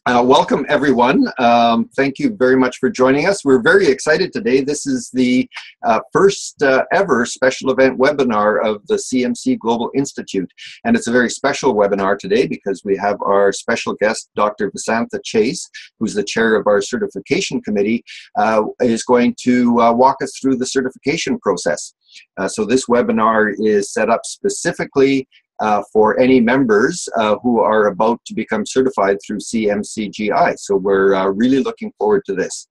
Welcome, everyone. Thank you very much for joining us. We're very excited today. This is the first ever special event webinar of the CMC-Global Institute. And it's a very special webinar today because we have our special guest, Dr. Vasantha Chase, who's the chair of our certification committee, is going to walk us through the certification process. So this webinar is set up specifically for any members who are about to become certified through CMC-GI. So we're really looking forward to this.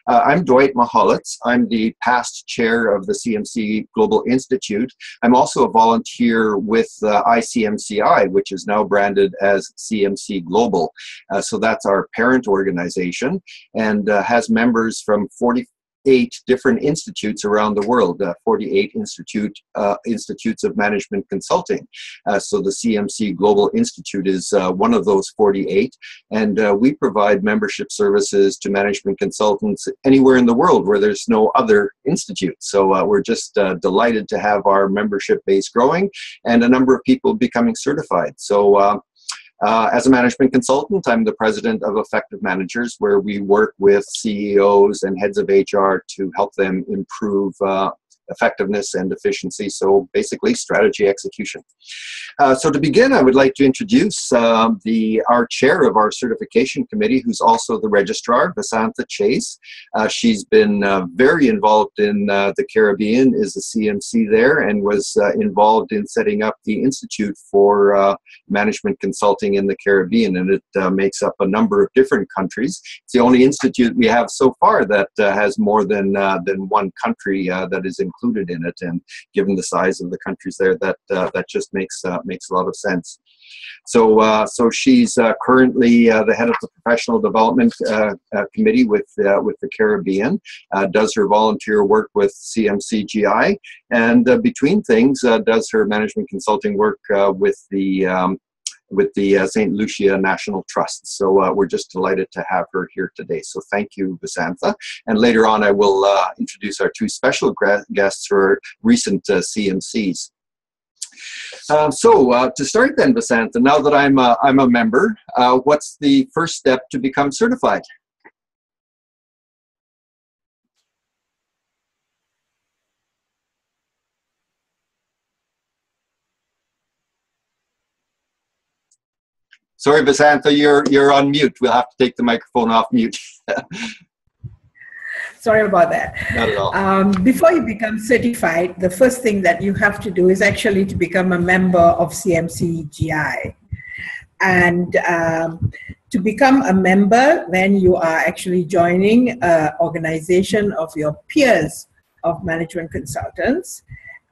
I'm Dwight Maholitz. I'm the past chair of the CMC Global Institute. I'm also a volunteer with ICMCI, which is now branded as CMC-Global. So that's our parent organization and has members from 48 different institutes around the world, 48 institutes of management consulting. So the CMC Global Institute is one of those 48, and we provide membership services to management consultants anywhere in the world where there's no other institute. So we're just delighted to have our membership base growing and a number of people becoming certified. So as a management consultant, I'm the president of Effective Managers, where we work with CEOs and heads of HR to help them improve effectiveness and efficiency. So basically strategy execution. So to begin, I would like to introduce our chair of our certification committee, who's also the registrar, Vasantha Chase. She's been very involved in the Caribbean, is a CMC there, and was involved in setting up the Institute for Management Consulting in the Caribbean, and it makes up a number of different countries. It's the only institute we have so far that has more than one country that is included in it, and given the size of the countries there, that just makes a lot of sense. So she's currently the head of the professional development committee with the Caribbean, does her volunteer work with CMC-GI, and between things does her management consulting work with the St. Lucia National Trust. So we're just delighted to have her here today. So thank you, Vasantha. And later on, I will introduce our two special guests who are recent CMCs. So to start then, Vasantha, now that I'm a member, what's the first step to become certified? Sorry, Vasantha, you're on mute. We'll have to take the microphone off mute. Sorry about that. Not at all. Before you become certified, the first thing that you have to do is actually to become a member of CMC-GI. And to become a member, then you are actually joining an organization of your peers of management consultants.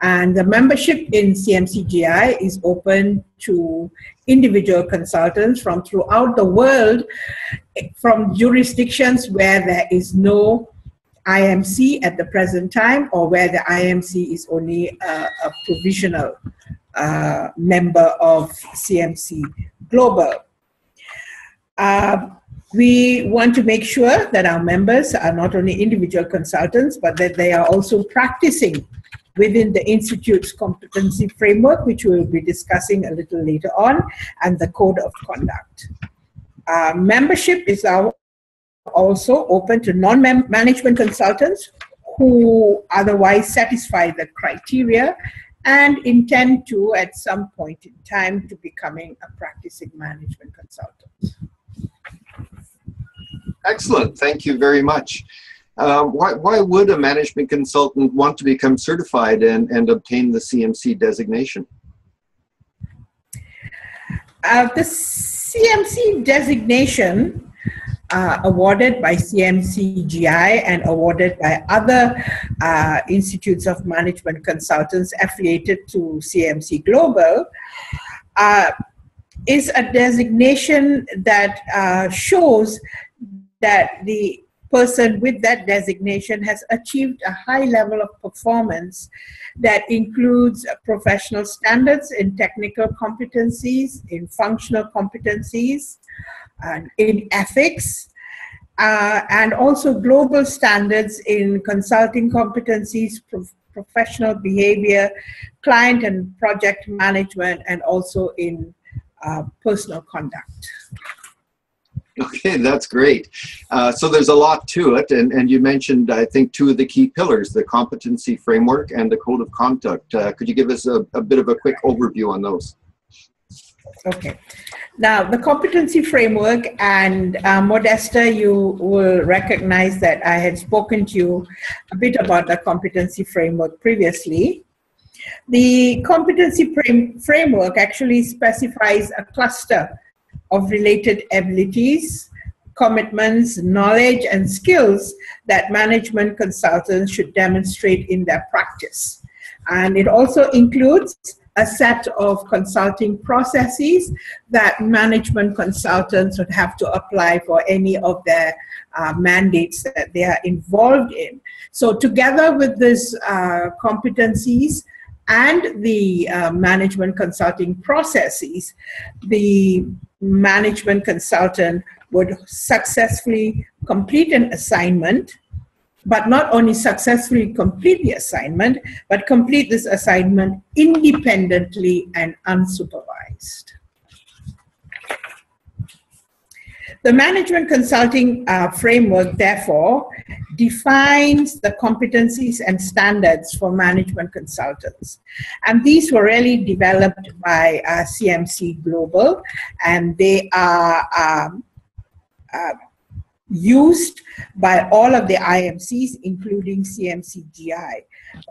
And the membership in CMC-GI is open to individual consultants from throughout the world, from jurisdictions where there is no IMC at the present time, or where the IMC is only a provisional member of CMC-Global. We want to make sure that our members are not only individual consultants, but that they are also practicing within the Institute's competency framework, which we'll be discussing a little later on, and the code of conduct. Membership is also open to non-management consultants who otherwise satisfy the criteria and intend to, at some point in time, to becoming a practicing management consultant. Excellent. Thank you very much. Why would a management consultant want to become certified and obtain the CMC designation? The CMC designation awarded by CMC-GI and awarded by other institutes of management consultants affiliated to CMC-Global is a designation that shows that the person with that designation has achieved a high level of performance that includes professional standards in technical competencies, in functional competencies, and in ethics, and also global standards in consulting competencies, professional behavior, client and project management, and also in personal conduct. Okay, that's great. So there's a lot to it, and you mentioned, I think, two of the key pillars, the competency framework and the code of conduct. Could you give us a bit of a quick overview on those? Okay. Now, the competency framework, and Modesta, you will recognize that I had spoken to you a bit about the competency framework previously. The competency framework actually specifies a cluster of related abilities, commitments, knowledge, and skills that management consultants should demonstrate in their practice. And it also includes a set of consulting processes that management consultants would have to apply for any of their mandates that they are involved in. So together with these competencies and the management consulting processes, the management consultant would successfully complete an assignment, but not only successfully complete the assignment, but complete this assignment independently and unsupervised. The management consulting framework, therefore, defines the competencies and standards for management consultants. And these were really developed by CMC-Global, and they are used by all of the IMCs, including CMC-GI,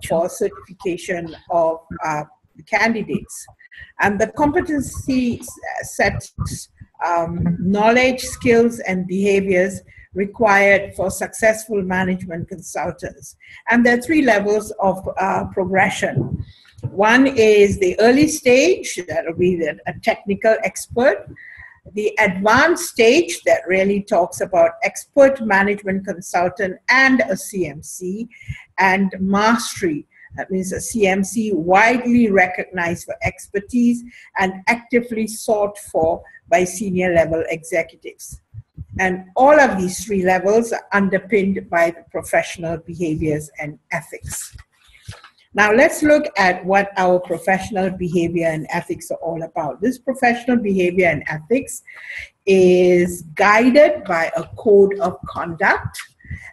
for certification of the candidates. And the competency sets knowledge, skills, and behaviors required for successful management consultants. And there are three levels of progression. One is the early stage, that will be a technical expert. The advanced stage, that really talks about expert management consultant and a CMC, and mastery, that means a CMC widely recognized for expertise and actively sought for by senior level executives. And all of these three levels are underpinned by the professional behaviors and ethics. Now let's look at what our professional behavior and ethics are all about. This professional behavior and ethics is guided by a code of conduct.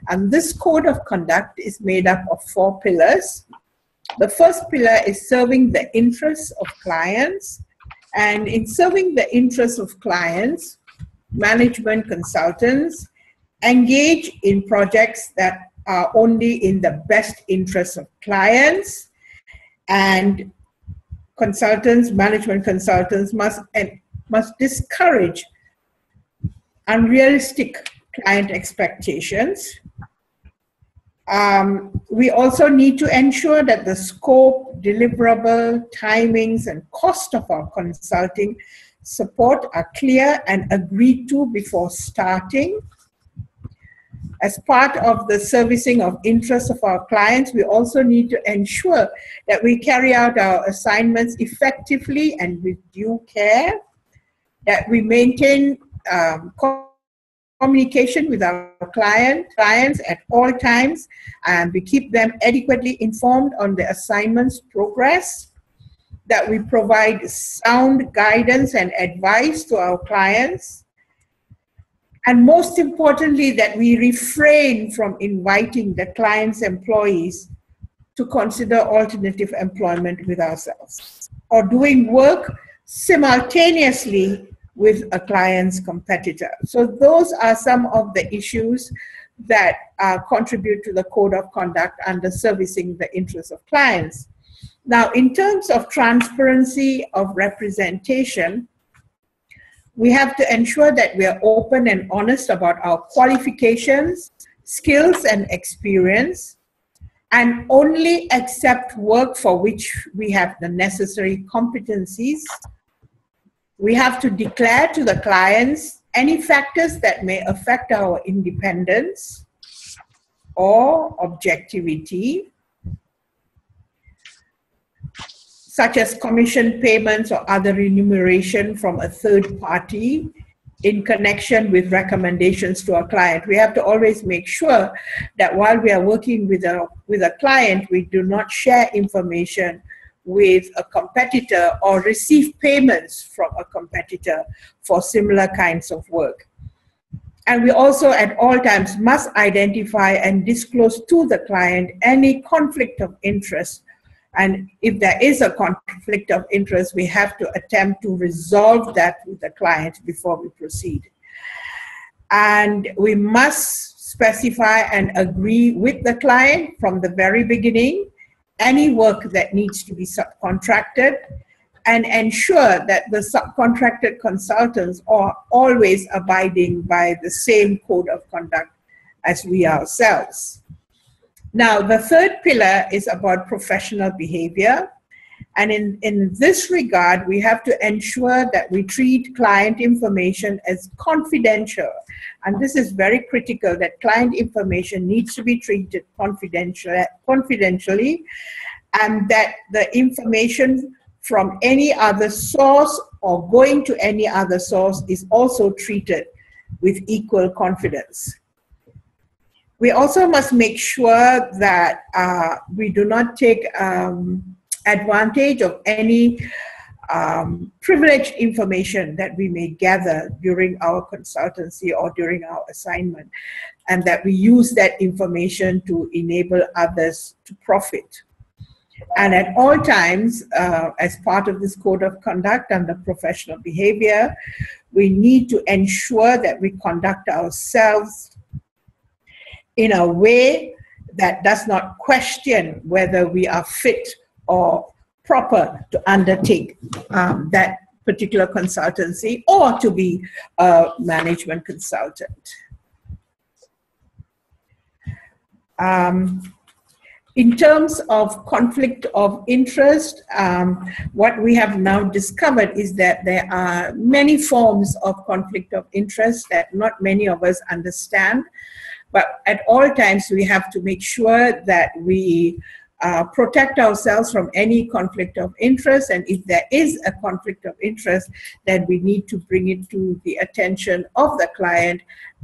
And this code of conduct is made up of 4 pillars. The first pillar is serving the interests of clients. And in serving the interests of clients, management consultants engage in projects that are only in the best interests of clients, and consultants, management consultants must discourage unrealistic client expectations. We also need to ensure that the scope, deliverable, timings, and cost of our consulting support are clear and agreed to before starting. As part of the servicing of interests of our clients, we also need to ensure that we carry out our assignments effectively and with due care, that we maintain communication with our clients at all times, and we keep them adequately informed on the assignment's progress, that we provide sound guidance and advice to our clients, and most importantly, that we refrain from inviting the client's employees to consider alternative employment with ourselves, or doing work simultaneously with a client's competitor. So those are some of the issues that contribute to the code of conduct under servicing the interests of clients. Now, in terms of transparency of representation, we have to ensure that we are open and honest about our qualifications, skills, and experience, and only accept work for which we have the necessary competencies. We have to declare to the clients any factors that may affect our independence or objectivity, such as commission payments or other remuneration from a third party in connection with recommendations to our client. We have to always make sure that while we are working with a client, we do not share information with a competitor or receive payments from a competitor for similar kinds of work. And we also at all times must identify and disclose to the client any conflict of interest. And if there is a conflict of interest, we have to attempt to resolve that with the client before we proceed. And we must specify and agree with the client from the very beginning any work that needs to be subcontracted, and ensure that the subcontracted consultants are always abiding by the same code of conduct as we ourselves. Now, the third pillar is about professional behavior. And in this regard, we have to ensure that we treat client information as confidential. And this is very critical, that client information needs to be treated confidentially, and that the information from any other source or going to any other source is also treated with equal confidence. We also must make sure that we do not take advantage of any privileged information that we may gather during our consultancy or during our assignment, and that we use that information to enable others to profit. And at all times, as part of this code of conduct and the professional behavior, we need to ensure that we conduct ourselves in a way that does not question whether we are fit or proper to undertake that particular consultancy or to be a management consultant. In terms of conflict of interest, what we have now discovered is that there are many forms of conflict of interest that not many of us understand. But at all times, we have to make sure that we protect ourselves from any conflict of interest. And if there is a conflict of interest, then we need to bring it to the attention of the client,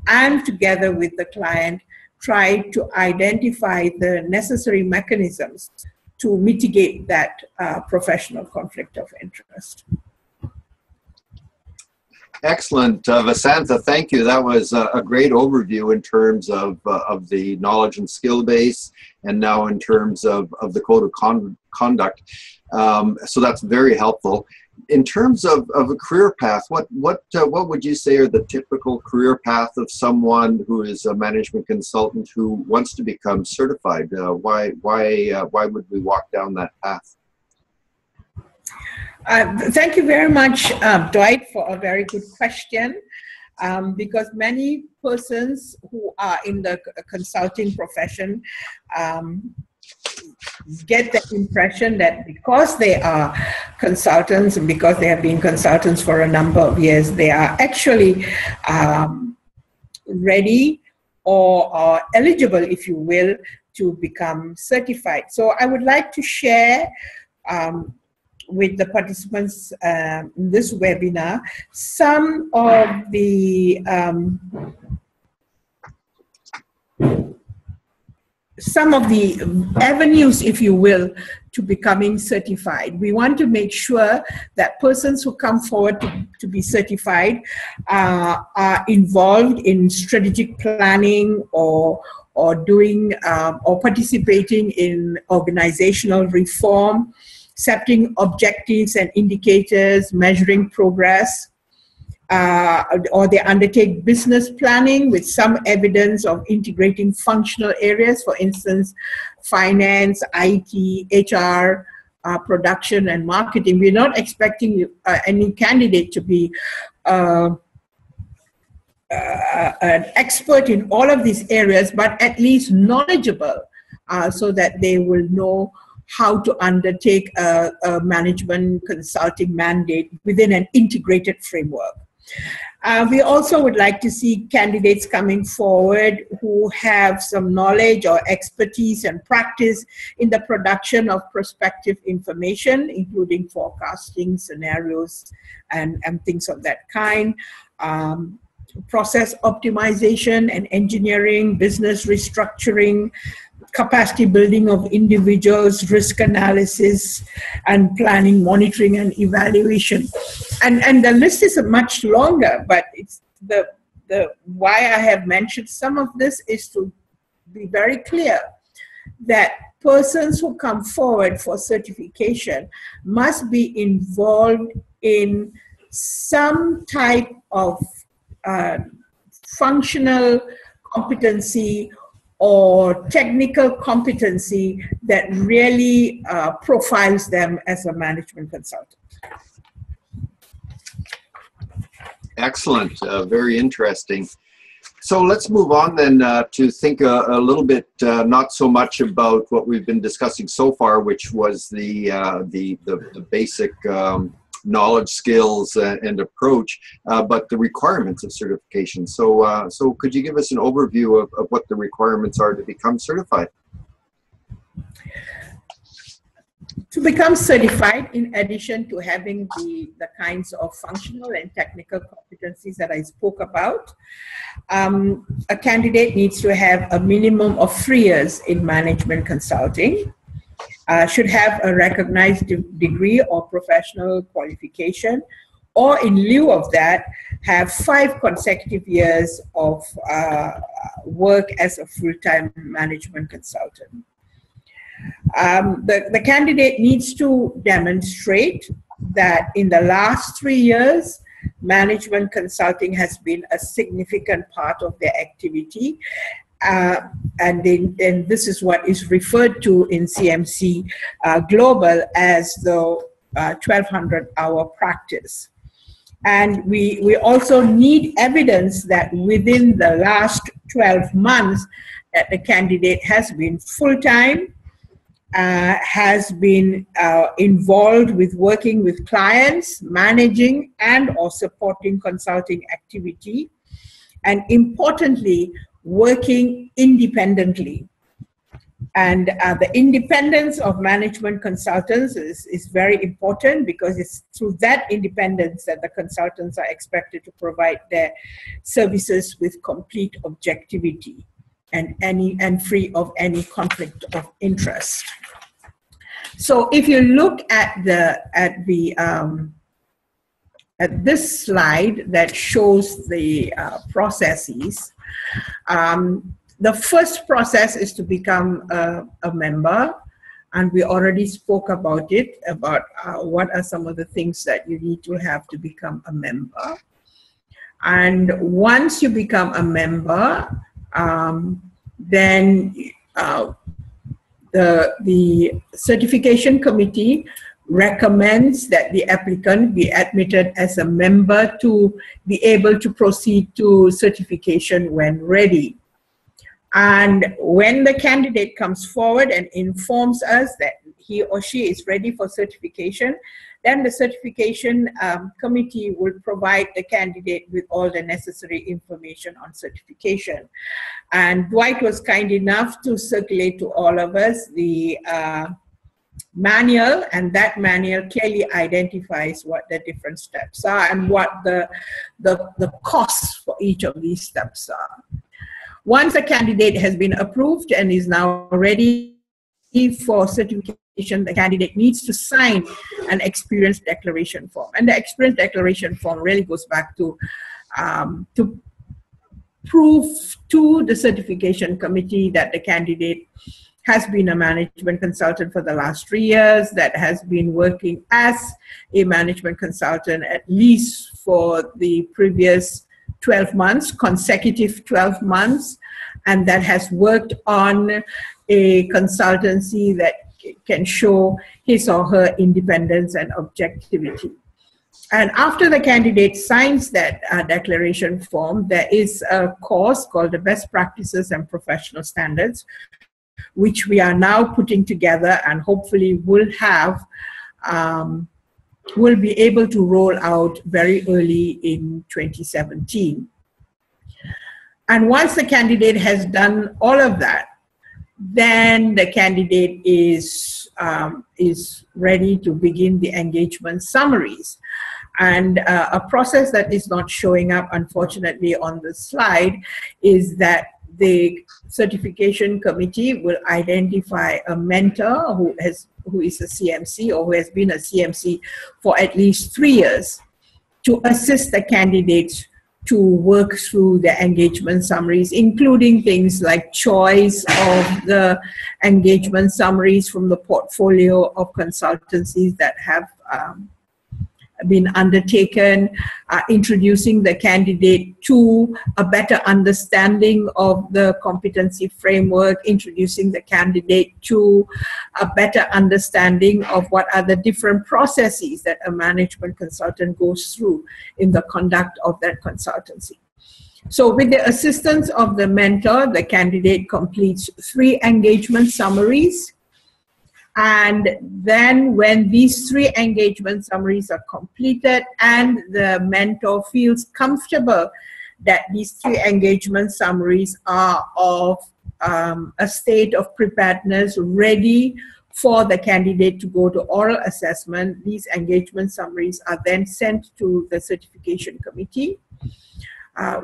and together with the client, try to identify the necessary mechanisms to mitigate that professional conflict of interest. Excellent, Vasantha, thank you. That was a great overview in terms of the knowledge and skill base, and now in terms of the code of conduct. So that's very helpful. In terms of a career path, what would you say are the typical career path of someone who is a management consultant who wants to become certified? Why would we walk down that path? Thank you very much, Dwight, for a very good question. Because many persons who are in the consulting profession get the impression that because they are consultants and because they have been consultants for a number of years, they are actually ready or eligible, if you will, to become certified. So I would like to share with the participants in this webinar some of the avenues, if you will, to becoming certified. We want to make sure that persons who come forward to be certified are involved in strategic planning or doing or participating in organizational reform, setting objectives and indicators, measuring progress, or they undertake business planning with some evidence of integrating functional areas, for instance, finance, IT, HR, production, and marketing. We're not expecting any candidate to be an expert in all of these areas, but at least knowledgeable so that they will know how to undertake a management consulting mandate within an integrated framework. We also would like to see candidates coming forward who have some knowledge or expertise and practice in the production of prospective information, including forecasting, scenarios, and things of that kind. Process optimization and engineering, business restructuring, capacity building of individuals, risk analysis, and planning, monitoring, and evaluation. And the list is much longer, but it's why I have mentioned some of this is to be very clear that persons who come forward for certification must be involved in some type of functional competency or technical competency that really profiles them as a management consultant. Excellent, very interesting. So let's move on then to think a little bit, not so much about what we've been discussing so far, which was the basic knowledge, skills, and approach, but the requirements of certification. So, so could you give us an overview of what the requirements are to become certified? To become certified, in addition to having the kinds of functional and technical competencies that I spoke about, a candidate needs to have a minimum of 3 years in management consulting, should have a recognized degree or professional qualification, or in lieu of that, have 5 consecutive years of work as a full-time management consultant. The candidate needs to demonstrate that in the last 3 years, management consulting has been a significant part of their activity. And this is what is referred to in CMC Global as the 1200-hour practice. And we also need evidence that within the last 12 months that the candidate has been full-time, has been involved with working with clients, managing and or supporting consulting activity, and importantly, working independently. And the independence of management consultants is very important, because it's through that independence that the consultants are expected to provide their services with complete objectivity and free of any conflict of interest. So if you look at this slide that shows the processes, the first process is to become a member, and we already spoke about it, about what are some of the things that you need to have to become a member. And once you become a member, then the certification committee recommends that the applicant be admitted as a member to be able to proceed to certification when ready. And when the candidate comes forward and informs us that he or she is ready for certification, then the certification committee will provide the candidate with all the necessary information on certification. And Dwight was kind enough to circulate to all of us the manual, and that manual clearly identifies what the different steps are and what the costs for each of these steps are. Once a candidate has been approved and is now ready for certification, the candidate needs to sign an experience declaration form. And the experience declaration form really goes back to prove to the certification committee that the candidate has been a management consultant for the last 3 years, that has been working as a management consultant at least for the previous 12 months, consecutive 12 months, and that has worked on a consultancy that can show his or her independence and objectivity. And after the candidate signs that declaration form, there is a course called the Best Practices and Professional Standards, which we are now putting together and hopefully will have, will be able to roll out very early in 2017. And once the candidate has done all of that, then the candidate is ready to begin the engagement summaries. And a process that is not showing up, unfortunately, on the slide is that the certification committee will identify a mentor who is a CMC or who has been a CMC for at least 3 years to assist the candidates to work through the engagement summaries, including things like choice of the engagement summaries from the portfolio of consultancies that have been undertaken, introducing the candidate to a better understanding of the competency framework, introducing the candidate to a better understanding of what are the different processes that a management consultant goes through in the conduct of that consultancy. So with the assistance of the mentor, the candidate completes 3 engagement summaries. And then when these 3 engagement summaries are completed and the mentor feels comfortable that these 3 engagement summaries are of a state of preparedness ready for the candidate to go to oral assessment, these engagement summaries are then sent to the certification committee.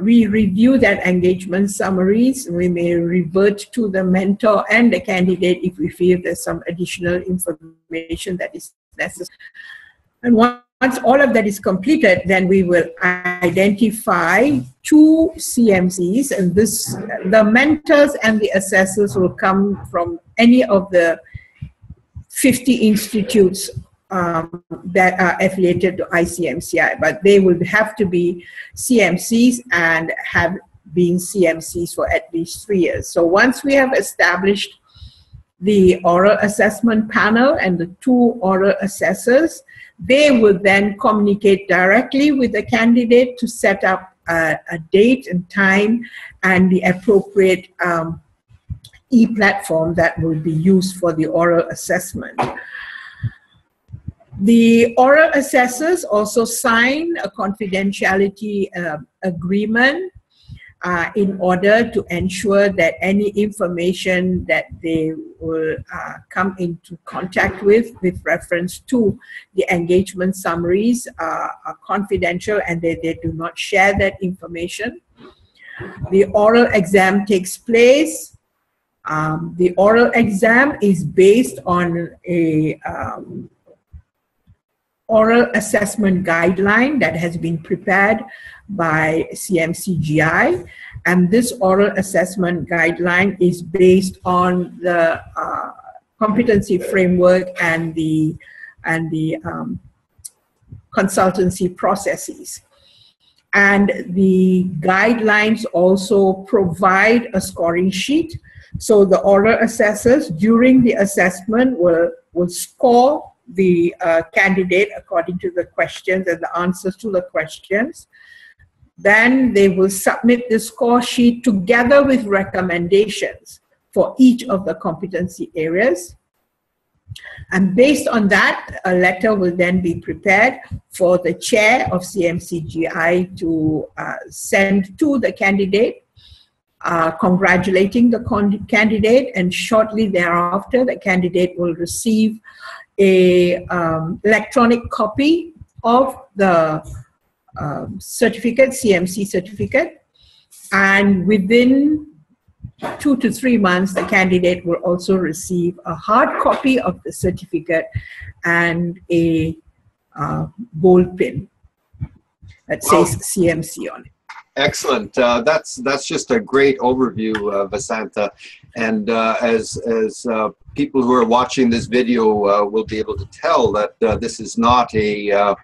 We review that engagement summaries. We may revert to the mentor and the candidate if we feel there's some additional information that is necessary. And once all of that is completed, then we will identify 2 CMCs, and the mentors and the assessors will come from any of the 50 institutes that are affiliated to ICMCI, but they will have to be CMCs and have been CMCs for at least 3 years. So once we have established the oral assessment panel and the 2 oral assessors, they will then communicate directly with the candidate to set up a date and time and the appropriate e-platform that will be used for the oral assessment. The oral assessors also sign a confidentiality agreement in order to ensure that any information that they will come into contact with reference to the engagement summaries are confidential and they do not share that information. The oral exam takes place. The oral exam is based on a oral assessment guideline that has been prepared by CMC-GI, and this oral assessment guideline is based on the competency framework and the consultancy processes. And the guidelines also provide a scoring sheet, so the oral assessors during the assessment will score the candidate according to the questions and the answers to the questions. Then they will submit the score sheet together with recommendations for each of the competency areas. And based on that, a letter will then be prepared for the chair of CMC-GI to send to the candidate, congratulating the candidate, and shortly thereafter the candidate will receive a electronic copy of the certificate, CMC certificate, and within 2 to 3 months the candidate will also receive a hard copy of the certificate and a gold pin that says CMC on it. Excellent. That's just a great overview, Vasantha. And as people who are watching this video will be able to tell that this is not an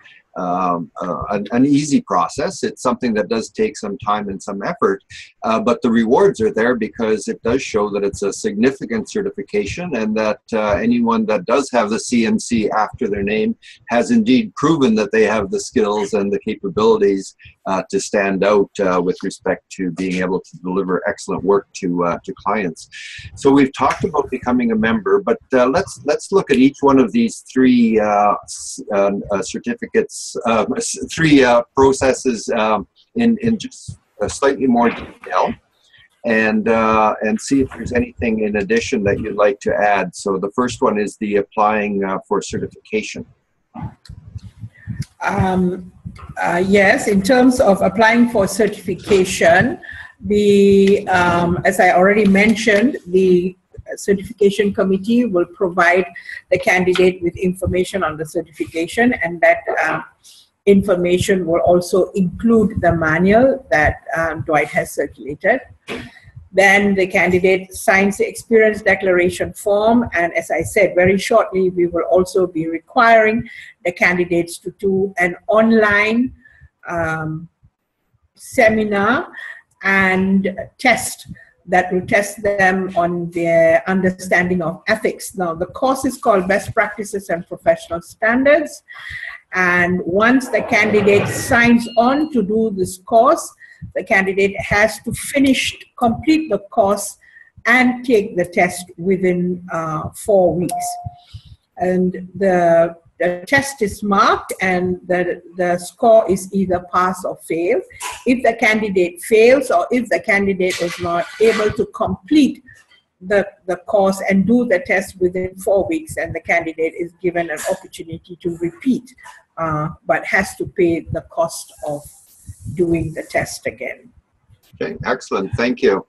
easy process. It's something that does take some time and some effort, but the rewards are there because it does show that it's a significant certification and that anyone that does have the CMC after their name has indeed proven that they have the skills and the capabilities to stand out with respect to being able to deliver excellent work to clients. So we've talked about becoming a member, but let's look at each one of these 3 certificates, 3 processes in just slightly more detail, and see if there's anything in addition that you'd like to add. So the first one is the applying for certification. Yes, in terms of applying for certification, as I already mentioned, the certification committee will provide the candidate with information on the certification, and that information will also include the manual that Dwight has circulated. Then the candidate signs the experience declaration form, and as I said, very shortly, we will also be requiring the candidates to do an online seminar and test that will test them on their understanding of ethics. Now, the course is called Best Practices and Professional Standards, and once the candidate signs on to do this course, the candidate has to complete the course and take the test within 4 weeks. And the test is marked, and the score is either pass or fail. If the candidate fails, or if the candidate is not able to complete the course and do the test within 4 weeks, and the candidate is given an opportunity to repeat, but has to pay the cost of doing the test again. Okay, excellent, thank you.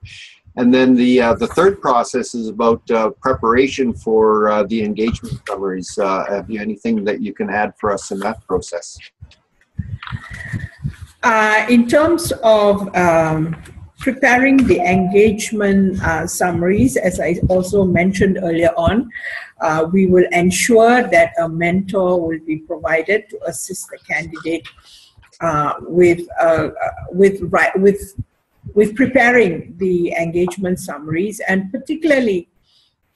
And then the third process is about preparation for the engagement summaries. Have you anything that you can add for us in that process? In terms of preparing the engagement summaries, as I also mentioned earlier on, we will ensure that a mentor will be provided to assist the candidate with preparing the engagement summaries, and particularly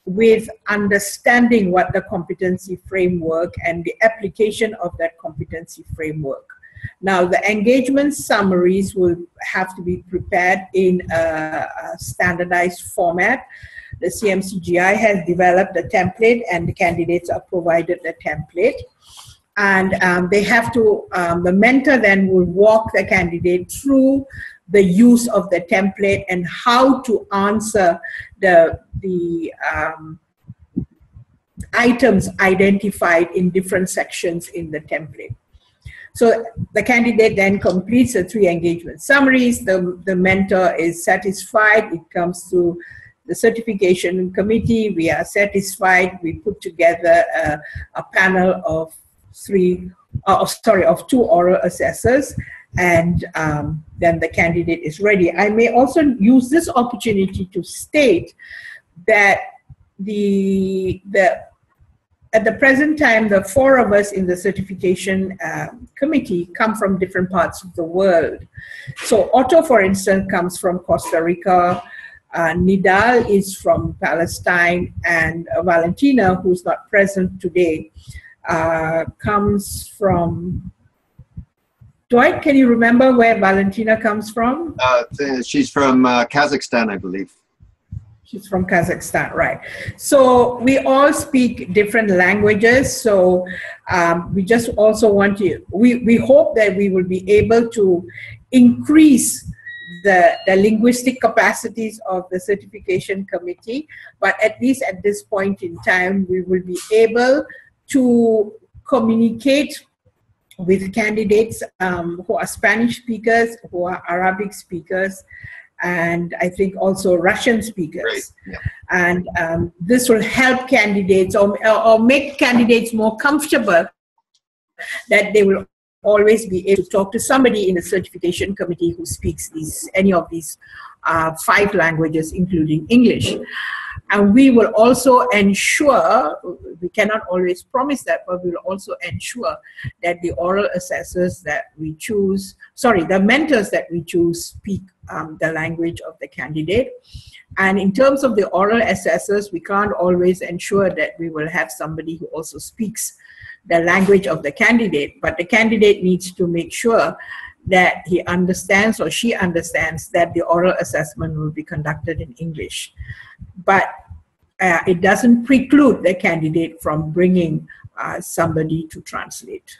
with understanding what the competency framework and the application of that competency framework. Now, the engagement summaries will have to be prepared in a standardized format. The CMC-GI has developed a template, and the candidates are provided a template. And they have to, the mentor then will walk the candidate through the use of the template and how to answer the items identified in different sections in the template. So the candidate then completes the 3 engagement summaries. The mentor is satisfied. It comes to the certification committee. We are satisfied. We put together a panel of 2 oral assessors, and then the candidate is ready. I may also use this opportunity to state that at the present time, the 4 of us in the certification committee come from different parts of the world. So Otto, for instance, comes from Costa Rica, Nidal is from Palestine, and Valentina, who's not present today, comes from... Dwight, can you remember where Valentina comes from? She's from Kazakhstan, I believe. She's from Kazakhstan, right. So we all speak different languages. So we just also want to, we hope that we will be able to increase the linguistic capacities of the certification committee. But at least at this point in time, we will be able to communicate with candidates who are Spanish speakers, who are Arabic speakers, and I think also Russian speakers. Right. Yeah. And this will help candidates or make candidates more comfortable that they will always be able to talk to somebody in the certification committee who speaks any of these 5 languages, including English. And we will also ensure, we cannot always promise that, but we will also ensure that the oral assessors that we choose, the mentors that we choose speak the language of the candidate. And in terms of the oral assessors, we can't always ensure that we will have somebody who also speaks the language of the candidate, but the candidate needs to make sure that he understands or she understands that the oral assessment will be conducted in English. But it doesn't preclude the candidate from bringing somebody to translate.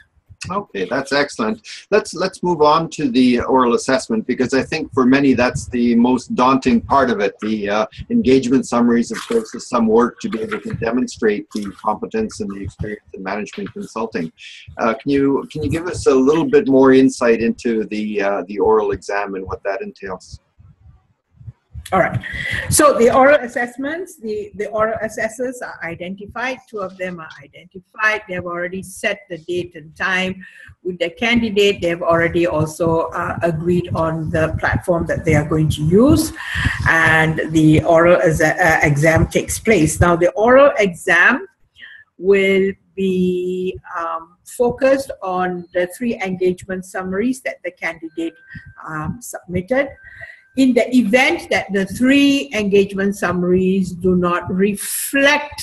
Okay, that's excellent. Let's move on to the oral assessment, because I think for many that's the most daunting part of it. The engagement summaries, of course, is some work to be able to demonstrate the competence and the experience in management consulting. Can you give us a little bit more insight into the oral exam and what that entails? All right. So the oral assessments, the oral assessors are identified. 2 of them are identified. They have already set the date and time with the candidate. They have already also agreed on the platform that they are going to use. And the oral exam takes place. Now, the oral exam will be focused on the 3 engagement summaries that the candidate submitted. In the event that the 3 engagement summaries do not reflect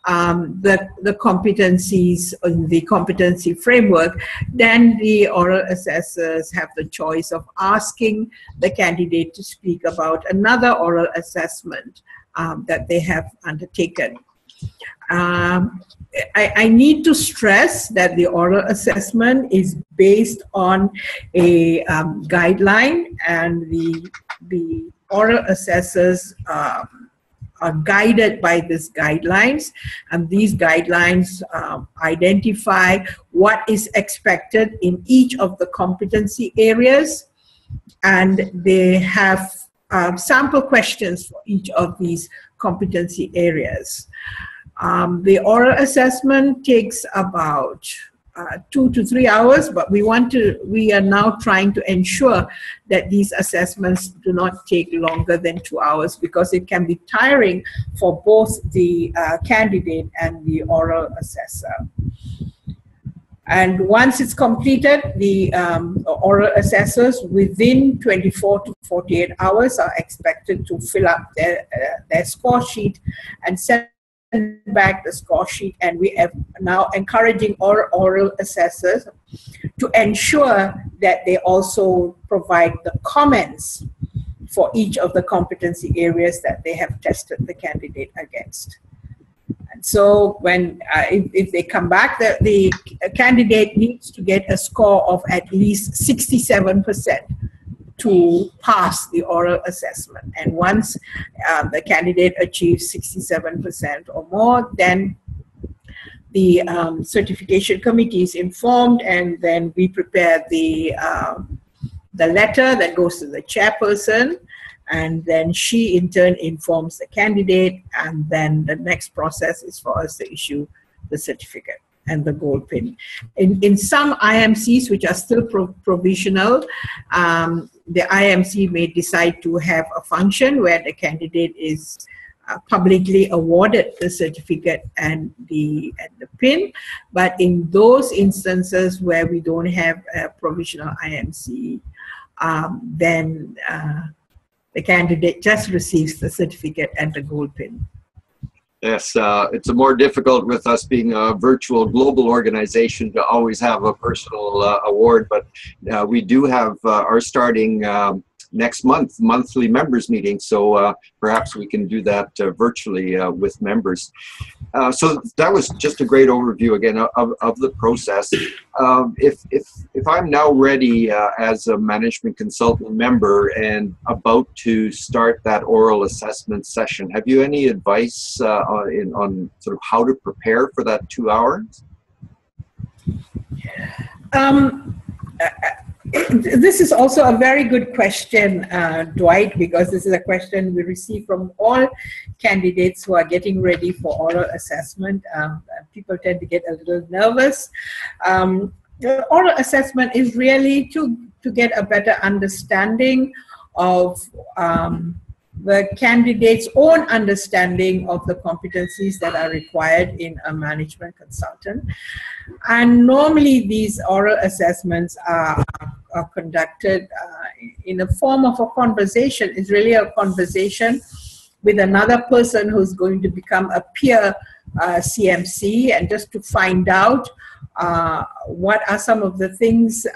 the competencies in the competency framework, then the oral assessors have the choice of asking the candidate to speak about another oral assessment that they have undertaken. I need to stress that the oral assessment is based on a guideline, and the oral assessors are guided by these guidelines, and these guidelines identify what is expected in each of the competency areas, and they have sample questions for each of these competency areas. The oral assessment takes about 2 to 3 hours, but we are now trying to ensure that these assessments do not take longer than 2 hours, because it can be tiring for both the candidate and the oral assessor. And once it's completed, the oral assessors within 24 to 48 hours are expected to fill up their score sheet and send back the score sheet. And we are now encouraging all oral assessors to ensure that they also provide the comments for each of the competency areas that they have tested the candidate against. And so when if they come back, the candidate needs to get a score of at least 67% to pass the oral assessment. And once the candidate achieves 67% or more, then the certification committee is informed, and then we prepare the letter that goes to the chairperson, and then she in turn informs the candidate, and then the next process is for us to issue the certificate and the gold pin. In some IMCs, which are still provisional, the IMC may decide to have a function where the candidate is publicly awarded the certificate and the pin. But in those instances where we don't have a provisional IMC, then the candidate just receives the certificate and the gold pin. Yes, it's more difficult with us being a virtual global organization to always have a personal award, but we do have our starting next month monthly members meeting, so perhaps we can do that virtually with members. So that was just a great overview again of the process. If I'm now ready as a management consultant member and about to start that oral assessment session, have you any advice on sort of how to prepare for that 2 hours? This is also a very good question, Dwight, because this is a question we receive from all candidates who are getting ready for oral assessment. People tend to get a little nervous. The oral assessment is really to get a better understanding of the candidate's own understanding of the competencies that are required in a management consultant. And normally these oral assessments are conducted in the form of a conversation. It's really a conversation with another person who's going to become a peer CMC, and just to find out what are some of the things,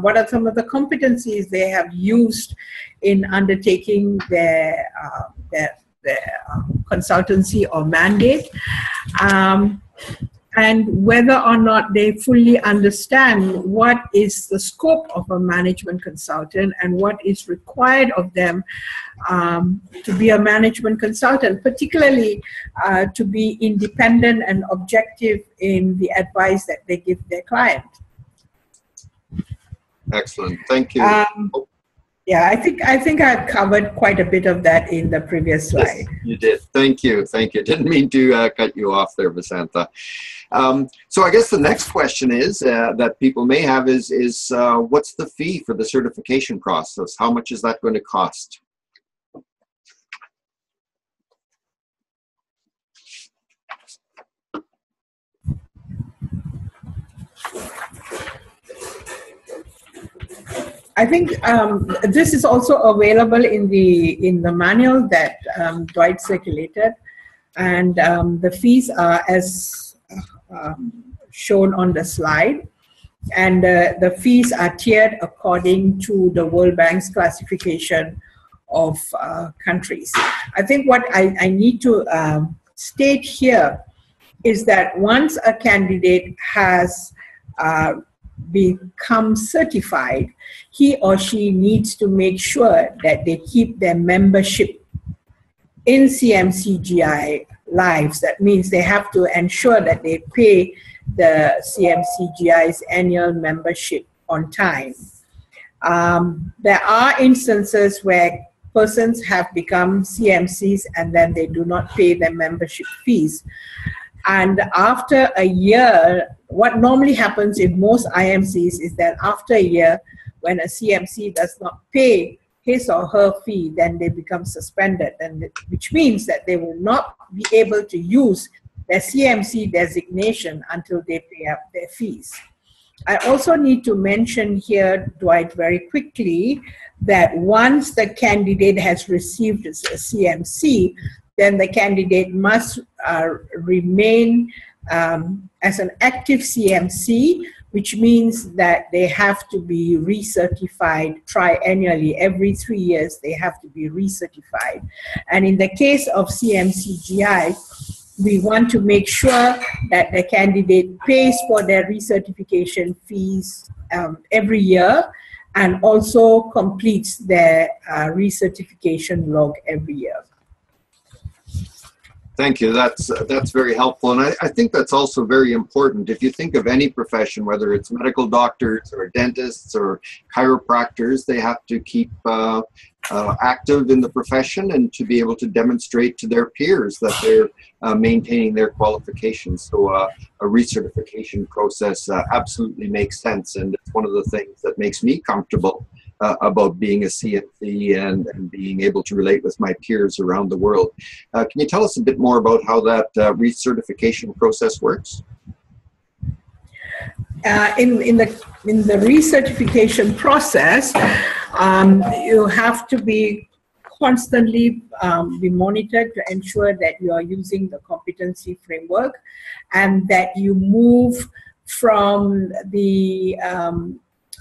what are some of the competencies they have used in undertaking their consultancy or mandate, and whether or not they fully understand what is the scope of a management consultant and what is required of them to be a management consultant, particularly to be independent and objective in the advice that they give their client. Excellent, thank you. Yeah, I think I've covered quite a bit of that in the previous slide. Yes, you did. Thank you. Thank you. Didn't mean to cut you off there, Vasantha. So I guess the next question is that people may have is what's the fee for the certification process? How much is that going to cost? I think this is also available in the manual that Dwight circulated, and the fees are as shown on the slide, and the fees are tiered according to the World Bank's classification of countries. I think what I need to state here is that once a candidate has become certified, he or she needs to make sure that they keep their membership in CMC-GI lives. That means they have to ensure that they pay the CMC-GI's annual membership on time. There are instances where persons have become CMCs and then they do not pay their membership fees. And after a year, what normally happens in most IMCs is that after a year, when a CMC does not pay his or her fee, then they become suspended, and which means that they will not be able to use their CMC designation until they pay up their fees. I also need to mention here, Dwight, very quickly, that once the candidate has received a CMC, then the candidate must remain as an active CMC, which means that they have to be recertified triannually. Every 3 years, they have to be recertified. And in the case of CMC-GI, we want to make sure that the candidate pays for their recertification fees every year and also completes their recertification log every year. Thank you. That's very helpful, and I think that's also very important. If you think of any profession, whether it's medical doctors or dentists or chiropractors, they have to keep active in the profession and to be able to demonstrate to their peers that they're maintaining their qualifications. So a recertification process absolutely makes sense, and it's one of the things that makes me comfortable about being a CMC and being able to relate with my peers around the world. Can you tell us a bit more about how that recertification process works? In the recertification process, you have to be constantly be monitored to ensure that you are using the competency framework and that you move from the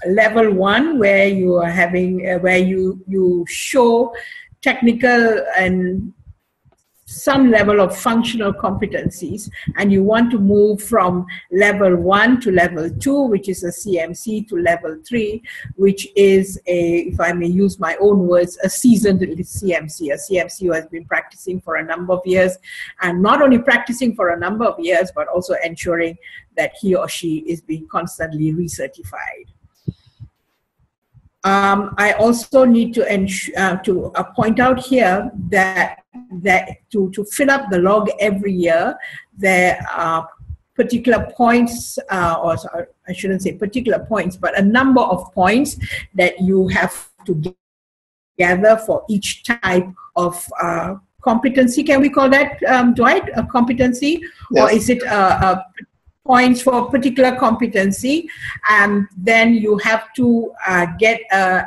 level 1, where you are having where you show technical and some level of functional competencies, and you want to move from level 1 to level 2, which is a CMC, to level 3, which is a, if I may use my own words, a seasoned CMC, a CMC who has been practicing for a number of years, and not only practicing for a number of years, but also ensuring that he or she is being constantly recertified. I also need to point out here that to fill up the log every year, there are particular points, or I shouldn't say particular points, but a number of points that you have to gather for each type of competency. Can we call that, Dwight, a competency? Yes. Or is it points for a particular competency, and then you have to get a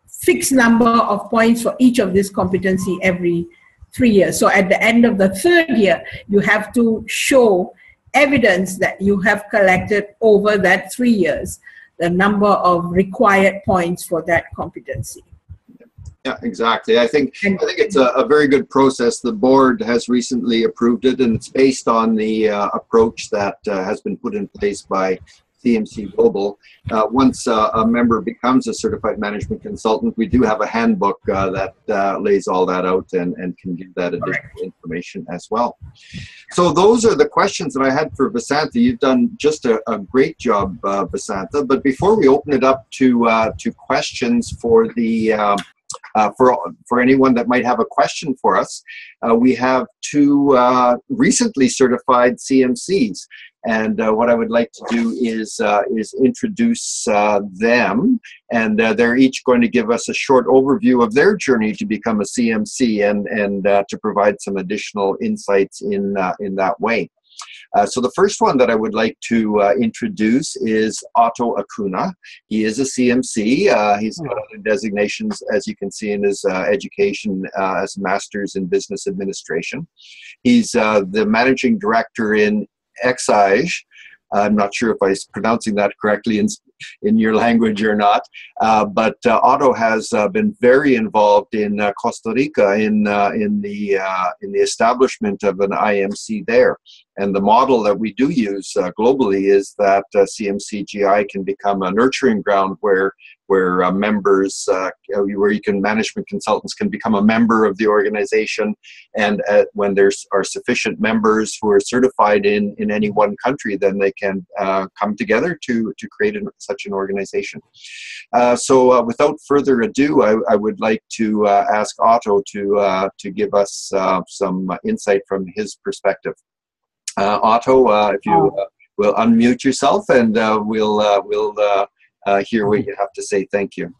fixed number of points for each of this competency every 3 years. So at the end of the 3rd year, you have to show evidence that you have collected over that 3 years, the number of required points for that competency. Yeah, exactly. I think it's a very good process. The board has recently approved it, and it's based on the approach that has been put in place by CMC-Global. Once a member becomes a certified management consultant, we do have a handbook that lays all that out and can give that additional information as well. So those are the questions that I had for Vasantha. You've done just a great job, Vasantha. But before we open it up to questions for the for anyone that might have a question for us, we have two recently certified CMCs. And what I would like to do is introduce them, and they're each going to give us a short overview of their journey to become a CMC and to provide some additional insights in that way. So the first one that I would like to introduce is Otto Acuna. He is a CMC. He's got other designations, as you can see in his education, as a master's in business administration. He's the managing director in EXYGE. I'm not sure if I'm pronouncing that correctly in your language or not, but Otto has been very involved in Costa Rica in the establishment of an IMC there. And the model that we do use globally is that CMC-GI can become a nurturing ground where members, where management consultants can become a member of the organization, and when there are sufficient members who are certified in any one country, then they can come together to create such an organization. So without further ado, I would like to ask Otto to give us some insight from his perspective. Otto, if you will unmute yourself, and we'll hear what you have to say. Thank you.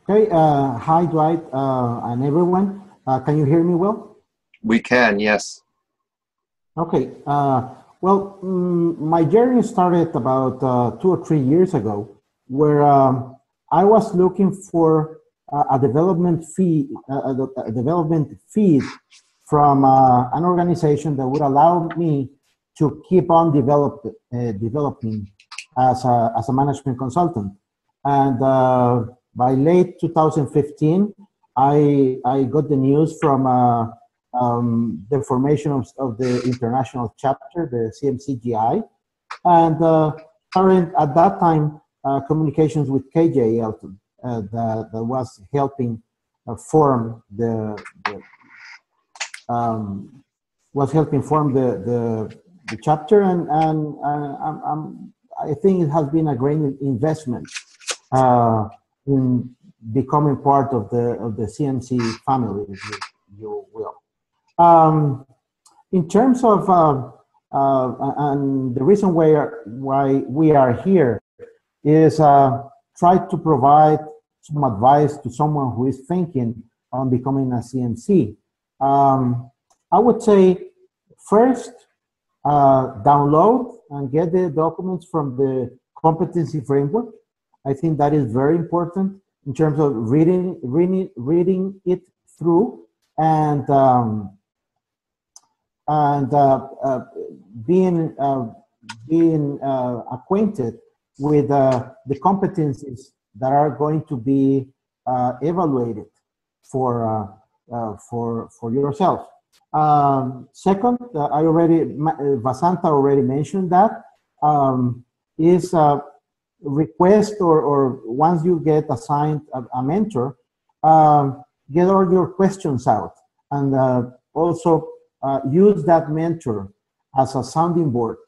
Okay. Hi, Dwight, and everyone. Can you hear me well? We can, yes. Okay. Well, my journey started about 2 or 3 years ago, where I was looking for a development feed from an organization that would allow me to keep on developing as a management consultant. And by late 2015, I got the news from the formation of the international chapter, the CMC-GI, and started at that time communications with KJ Elton that was helping form the chapter, and I think it has been a great investment in becoming part of the CMC family, if you will. In terms of and the reason why we are here is try to provide some advice to someone who is thinking on becoming a CMC. I would say first, download and get the documents from the competency framework. I think that is very important in terms of reading it through and being acquainted with the competencies that are going to be evaluated for yourself. Second, Vasantha already mentioned that, is request or once you get assigned a mentor, get all your questions out, and also use that mentor as a sounding board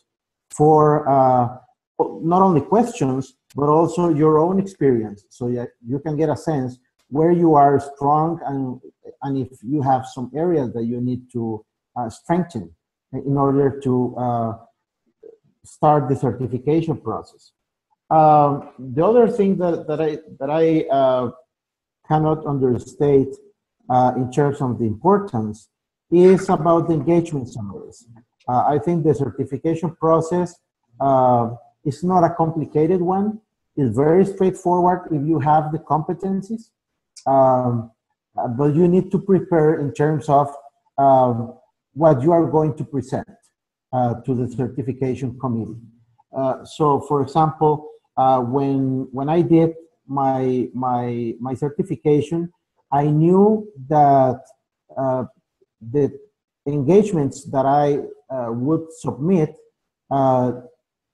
for not only questions, but also your own experience, so that you can get a sense where you are strong and if you have some areas that you need to strengthen in order to start the certification process. The other thing that I cannot understate in terms of the importance is about the engagement summaries. I think the certification process is not a complicated one. It's very straightforward if you have the competencies. But you need to prepare in terms of what you are going to present to the certification committee. So, for example, when I did my certification, I knew that the engagements that I would submit,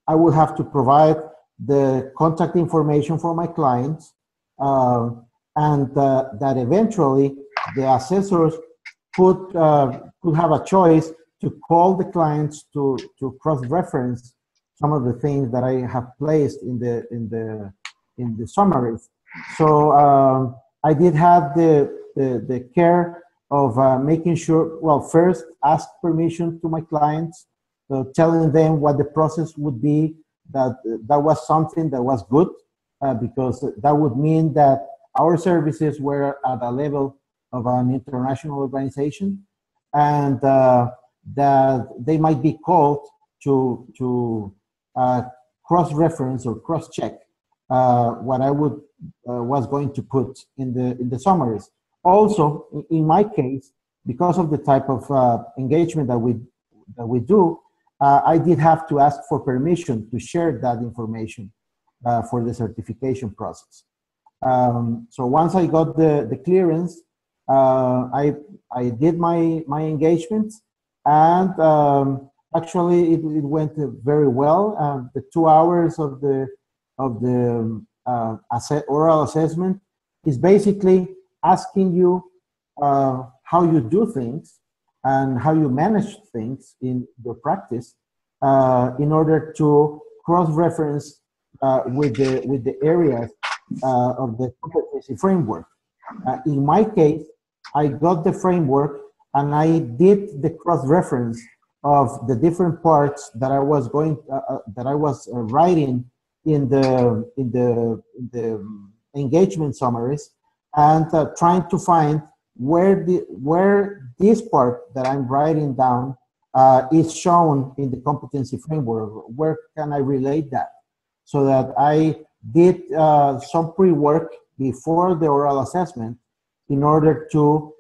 I would have to provide the contact information for my clients, and that eventually the assessors could have a choice to call the clients to cross-reference some of the things that I have placed in the summaries. So I did have the care of making sure, well, first ask permission to my clients, telling them what the process would be, that was something that was good, because that would mean that our services were at a level of an international organization, and that they might be called to cross-reference or cross-check what I was going to put in the summaries. Also, in my case, because of the type of engagement that we do, I did have to ask for permission to share that information for the certification process. So once I got the clearance, I did my engagement, and actually it went very well. The 2 hours of the oral assessment is basically asking you how you do things and how you manage things in your practice, in order to cross-reference with the areas of the competency framework. In my case, I got the framework and I did the cross-reference of the different parts that I was writing in the engagement summaries, and trying to find where this part that I'm writing down is shown in the competency framework. Where can I relate that? So that I did some pre-work before the oral assessment in order to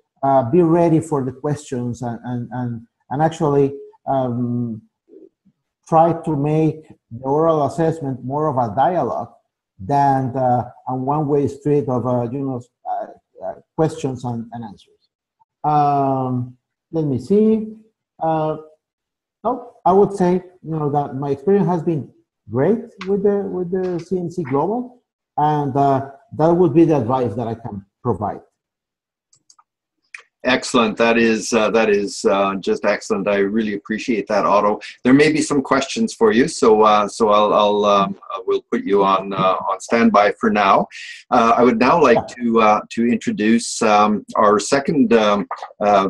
be ready for the questions, and actually try to make the oral assessment more of a dialogue than a one-way street of questions and answers. Let me see. No, I would say that my experience has been great with the CMC-Global, and that would be the advice that I can provide. Excellent. That is just excellent. I really appreciate that, Otto. There may be some questions for you, so we'll put you on standby for now. I would now like to introduce our second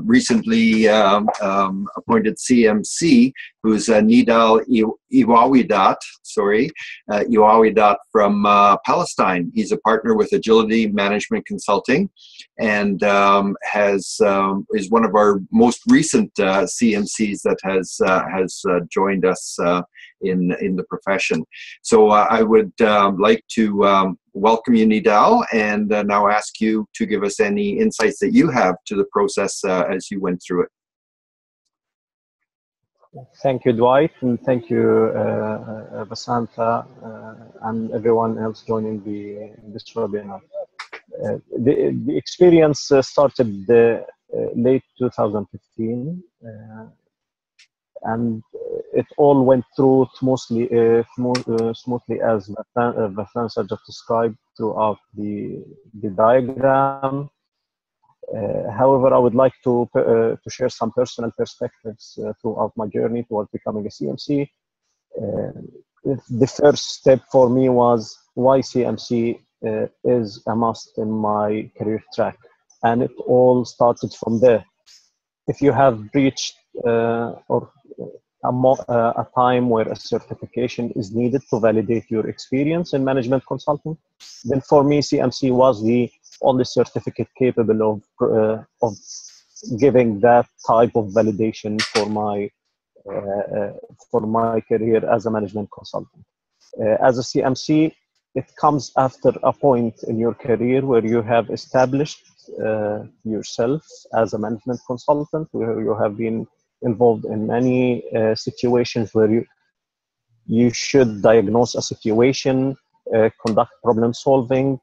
recently appointed CMC, who's Nidal Iawidat. Iawidat from Palestine. He's a partner with Agility Management Consulting, and is one of our most recent CMCs that has joined us in the profession. So I would like to welcome you, Nidal, and now ask you to give us any insights that you have to the process as you went through it. Thank you, Dwight, and thank you, Vasantha, and everyone else joining this webinar. The experience started late 2015, and it all went through smoothly as Vasantha just described throughout the diagram. However, I would like to share some personal perspectives throughout my journey towards becoming a CMC. The first step for me was why CMC is a must in my career track, and it all started from there. If you have reached a time where a certification is needed to validate your experience in management consulting, then for me CMC was the only certificate capable of giving that type of validation for my career as a management consultant. As a CMC, it comes after a point in your career where you have established yourself as a management consultant, where you have been involved in many situations where you should diagnose a situation, conduct problem solving,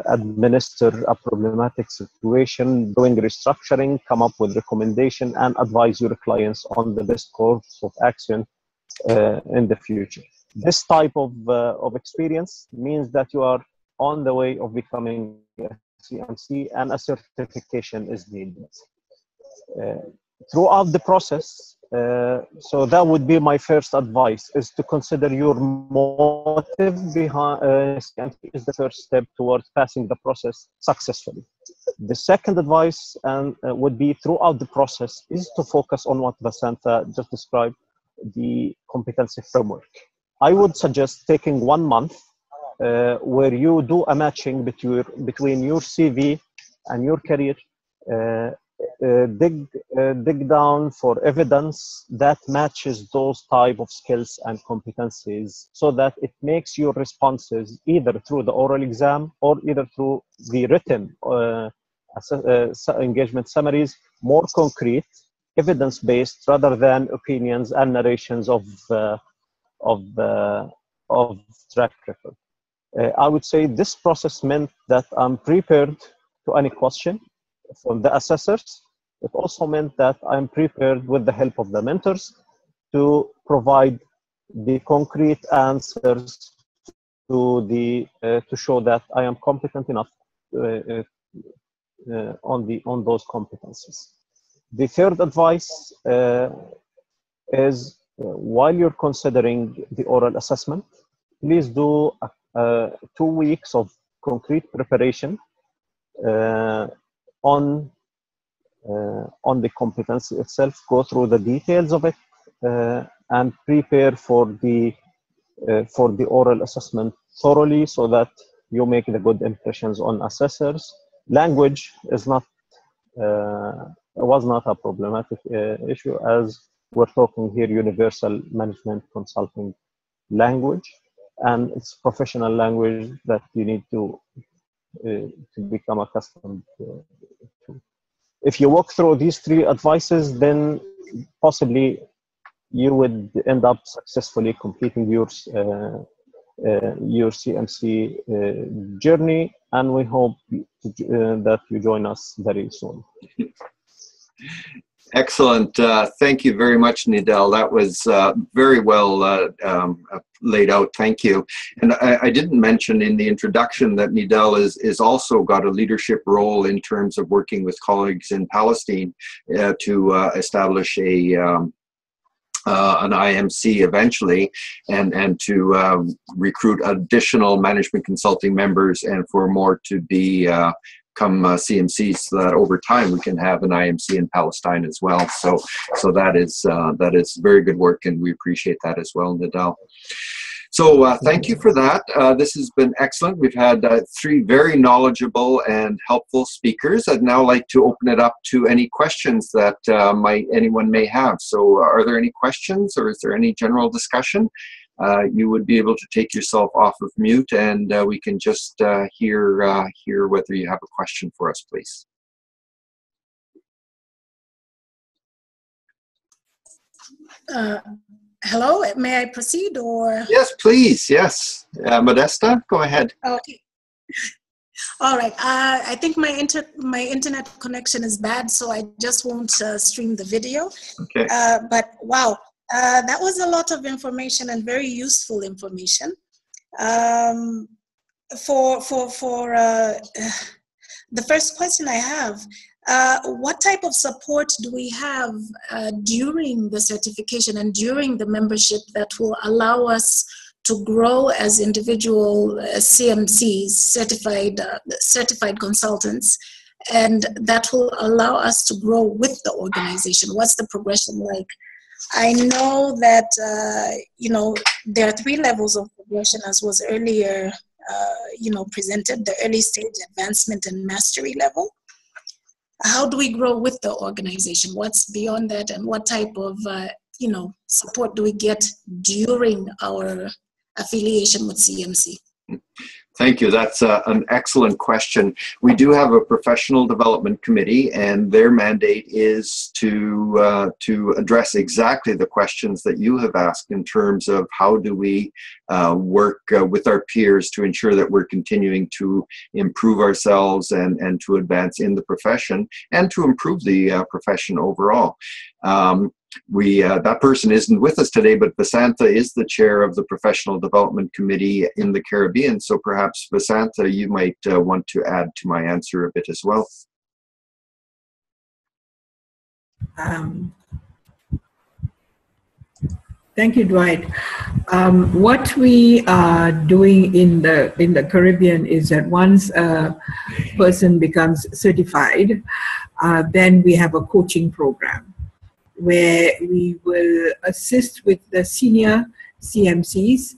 administer a problematic situation, doing restructuring, come up with recommendation, and advise your clients on the best course of action in the future. This type of experience means that you are on the way of becoming a CMC, and a certification is needed. Throughout the process, so that would be my first advice, is to consider your motive behind CMC is the first step towards passing the process successfully. The second advice would be throughout the process is to focus on what Vasantha just described, the competency framework. I would suggest taking 1 month where you do a matching between your CV and your career, dig down for evidence that matches those type of skills and competencies, so that it makes your responses either through the oral exam or either through the written engagement summaries more concrete, evidence-based, rather than opinions and narrations of track record. I would say this process meant that I'm prepared to any question from the assessors. It also meant that I'm prepared with the help of the mentors to provide the concrete answers to show that I am competent enough on those competencies. The third advice is while you're considering the oral assessment, please do 2 weeks of concrete preparation on the competency itself. Go through the details of it and prepare for the oral assessment thoroughly, so that you make the good impressions on assessors. Language is not was not a problematic issue, as we're talking here universal management consulting language, and it's professional language that you need to become accustomed to. If you walk through these 3 advices, then possibly you would end up successfully completing your CMC journey, and we hope that you join us very soon. Excellent. Thank you very much, Nidal. That was very well laid out. Thank you. And I didn't mention in the introduction that Nidal is also got a leadership role in terms of working with colleagues in Palestine to establish an IMC eventually, and to recruit additional management consulting members, and for more to become CMCs, so that over time we can have an IMC in Palestine as well. So that is very good work, and we appreciate that as well, Nidal. So thank you for that. This has been excellent. We've had 3 very knowledgeable and helpful speakers. I'd now like to open it up to any questions that anyone may have. So are there any questions, or is there any general discussion? You would be able to take yourself off of mute, and we can just hear whether you have a question for us, please. Hello, may I proceed, or? Yes, please. Yes. Modesta, go ahead. Okay. All right. I think my internet connection is bad, so I just won't stream the video. Okay. But wow, that was a lot of information, and very useful information. For the first question I have, what type of support do we have during the certification and during the membership that will allow us to grow as individual CMCs, certified consultants, and that will allow us to grow with the organization? What's the progression like? I know that there are 3 levels of progression, as was earlier presented: the early stage, advancement, and mastery level. How do we grow with the organization? What's beyond that, and what type of support do we get during our affiliation with CMC? Thank you. That's an excellent question. We do have a professional development committee, and their mandate is to address exactly the questions that you have asked in terms of how do we work with our peers to ensure that we're continuing to improve ourselves and to advance in the profession and to improve the profession overall. that person isn't with us today, but Vasantha is the chair of the Professional Development Committee in the Caribbean. So perhaps, Vasantha, you might want to add to my answer a bit as well. Thank you, Dwight. What we are doing in the Caribbean is that once a person becomes certified, then we have a coaching program where we will assist with the senior CMCs,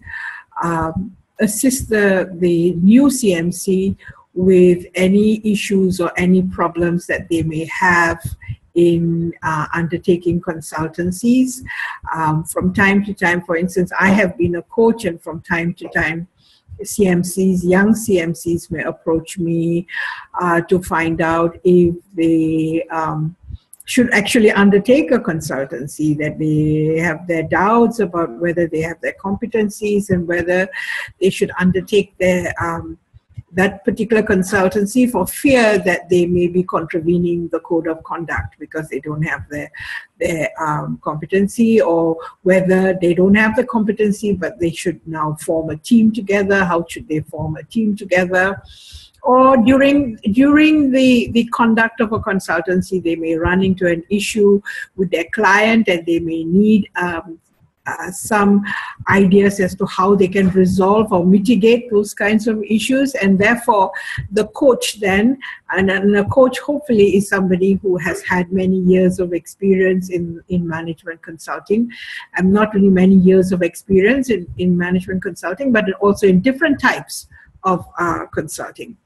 assist the new CMC with any issues or any problems that they may have in undertaking consultancies. From time to time, for instance, I have been a coach, and from time to time, CMCs, young CMCs may approach me to find out if they should actually undertake a consultancy, that they have their doubts about whether they have their competencies and whether they should undertake their that particular consultancy for fear that they may be contravening the code of conduct because they don't have their competency, or whether they don't have the competency but they should now form a team together. How should they form a team together? Or during the conduct of a consultancy, they may run into an issue with their client and they may need some ideas as to how they can resolve or mitigate those kinds of issues. And therefore, the coach then, and a coach hopefully is somebody who has had many years of experience in management consulting, and not only many years of experience in management consulting, but also in different types of consulting.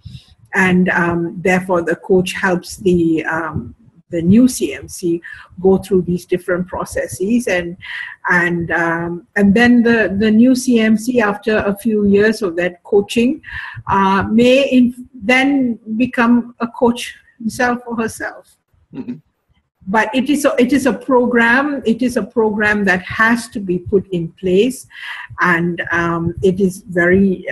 And therefore, the coach helps the new CMC go through these different processes, and then the new CMC, after a few years of that coaching, may then become a coach himself or herself. Mm-hmm. But it is a program. It is a program that has to be put in place, and it is very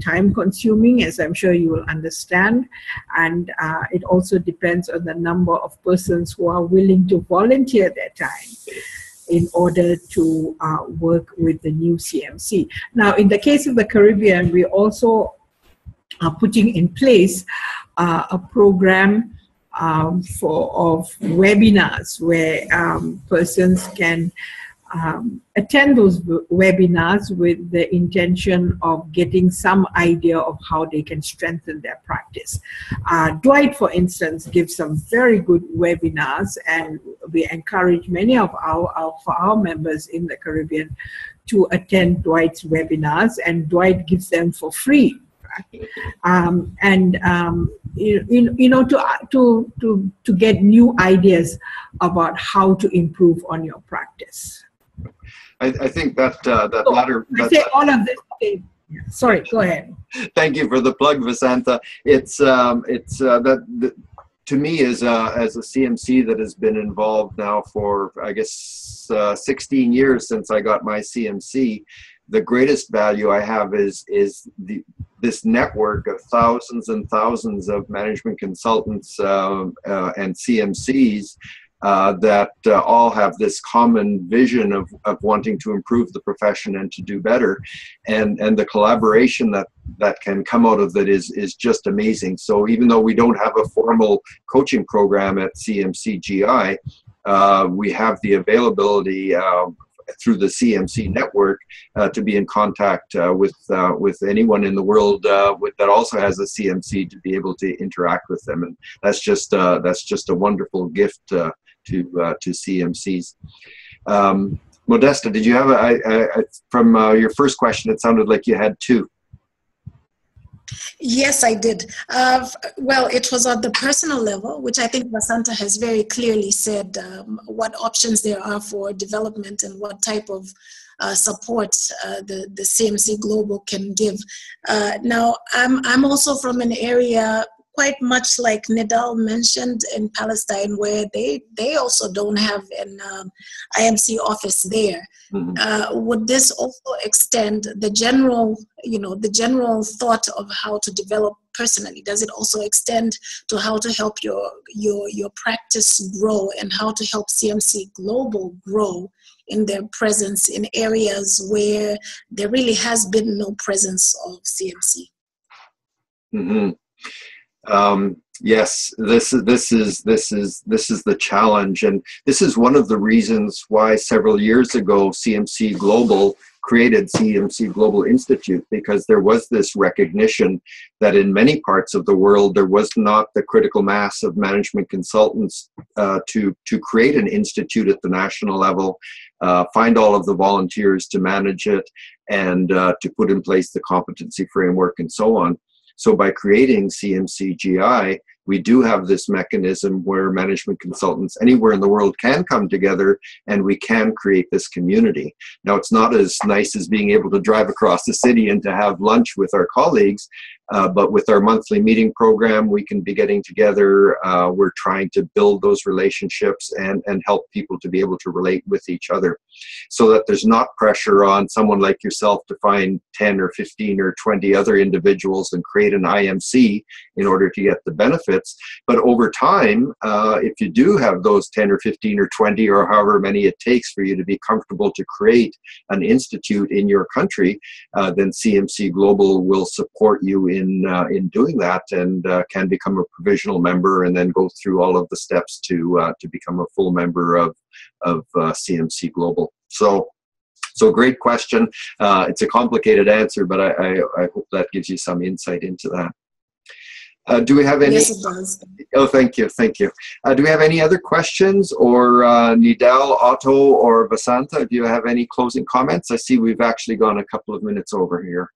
time-consuming, as I'm sure you will understand. And it also depends on the number of persons who are willing to volunteer their time in order to work with the new CMC. Now, in the case of the Caribbean, we also are putting in place a program of webinars where persons can attend those webinars with the intention of getting some idea of how they can strengthen their practice. Dwight, for instance, gives some very good webinars, and we encourage many of our members in the Caribbean to attend Dwight's webinars, and Dwight gives them for free. To get new ideas about how to improve on your practice. I think that latter. I say all of this. Sorry, go ahead. Thank you for the plug, Vasantha. It's that to me, as a CMC that has been involved now for, I guess, 16 years since I got my CMC, the greatest value I have is this network of thousands and thousands of management consultants and CMCs that all have this common vision of wanting to improve the profession and to do better, and the collaboration that can come out of that is just amazing. So even though we don't have a formal coaching program at CMC-GI, we have the availability through the CMC network to be in contact with anyone in the world that also has a CMC, to be able to interact with them, and that's just a wonderful gift to CMCs. Modesta, did you have from your first question? It sounded like you had two. Yes, I did. Well, it was on the personal level, which I think Vasantha has very clearly said what options there are for development and what type of support the CMC-Global can give. Now, I'm also from an area quite much like Nidal mentioned in Palestine, where they also don't have an IMC office there. Would this also extend the general, the general thought of how to develop personally? Does it also extend to how to help your practice grow and how to help CMC Global grow in their presence in areas where there really has been no presence of CMC? Yes, this is the challenge, and this is one of the reasons why several years ago CMC Global created CMC Global Institute, because there was this recognition that in many parts of the world there was not the critical mass of management consultants to create an institute at the national level, find all of the volunteers to manage it, and to put in place the competency framework and so on. So by creating CMC-GI, we do have this mechanism where management consultants anywhere in the world can come together and we can create this community. Now, it's not as nice as being able to drive across the city and to have lunch with our colleagues, but with our monthly meeting program, we can be getting together. We're trying to build those relationships and help people to be able to relate with each other, so that there's not pressure on someone like yourself to find 10 or 15 or 20 other individuals and create an IMC in order to get the benefits. But over time, if you do have those 10 or 15 or 20 or however many it takes for you to be comfortable to create an institute in your country, then CMC Global will support you in doing that, and can become a provisional member and then go through all of the steps to become a full member of CMC Global. So great question. It's a complicated answer, but I hope that gives you some insight into that. Do we have any? Yes, it does. Oh, thank you, thank you. Do we have any other questions, or Nidal, Otto, or Vasantha, do you have any closing comments? I see we've actually gone a couple of minutes over here.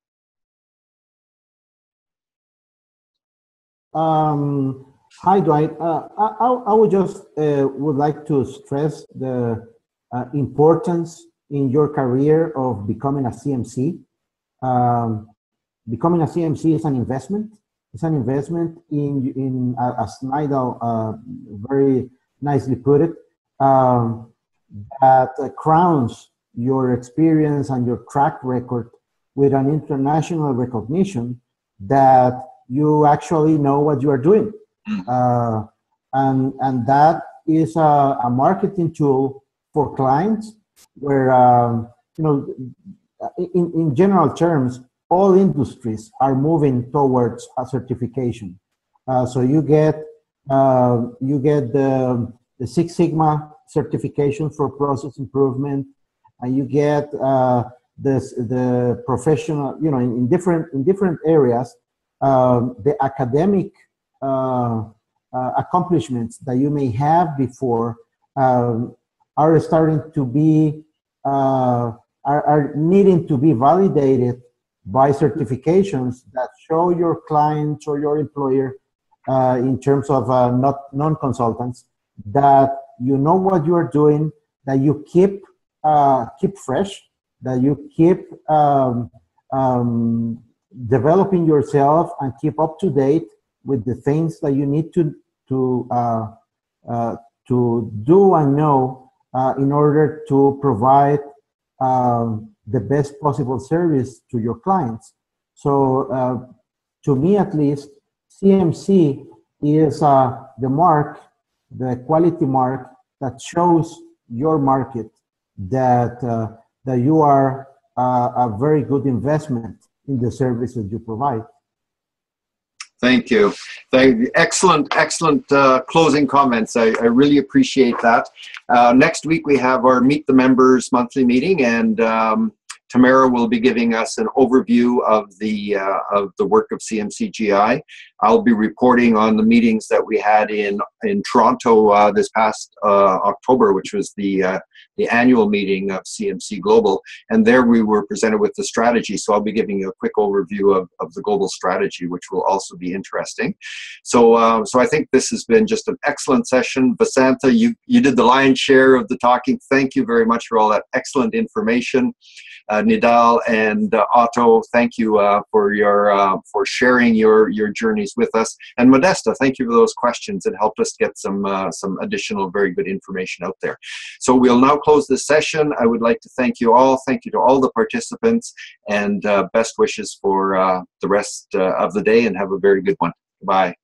Hi, Dwight. I would just would like to stress the importance in your career of becoming a CMC. Becoming a CMC is an investment. It's an investment in as Nidal very nicely put it, that crowns your experience and your track record with an international recognition that you actually know what you are doing. And that is a marketing tool for clients where, in general terms, all industries are moving towards a certification. So you get the Six Sigma certification for process improvement, and you get the professional, in different areas, the academic accomplishments that you may have before are starting to be are needing to be validated by certifications that show your clients or your employer, in terms of non-consultants, that you know what you are doing, that you keep fresh, that you keep developing yourself and keep up to date with the things that you need to do and know in order to provide the best possible service to your clients. So to me at least, CMC is the mark, the quality mark that shows your market that you are a very good investment in the services you provide. Thank you. Excellent closing comments. I really appreciate that. Next week we have our Meet the Members monthly meeting, and Tamara will be giving us an overview of the work of CMC-GI. I'll be reporting on the meetings that we had in Toronto this past October, which was the annual meeting of CMC Global, and there we were presented with the strategy. So I'll be giving you a quick overview of the global strategy, which will also be interesting. So I think this has been just an excellent session. Vasantha, you did the lion's share of the talking. Thank you very much for all that excellent information. Nidal and Otto, thank you for sharing your journeys with us. And Modesta, thank you for those questions. It helped us get some additional very good information out there. So we'll now close this session. I would like to thank you all. Thank you to all the participants, and best wishes for the rest of the day, and have a very good one. Bye.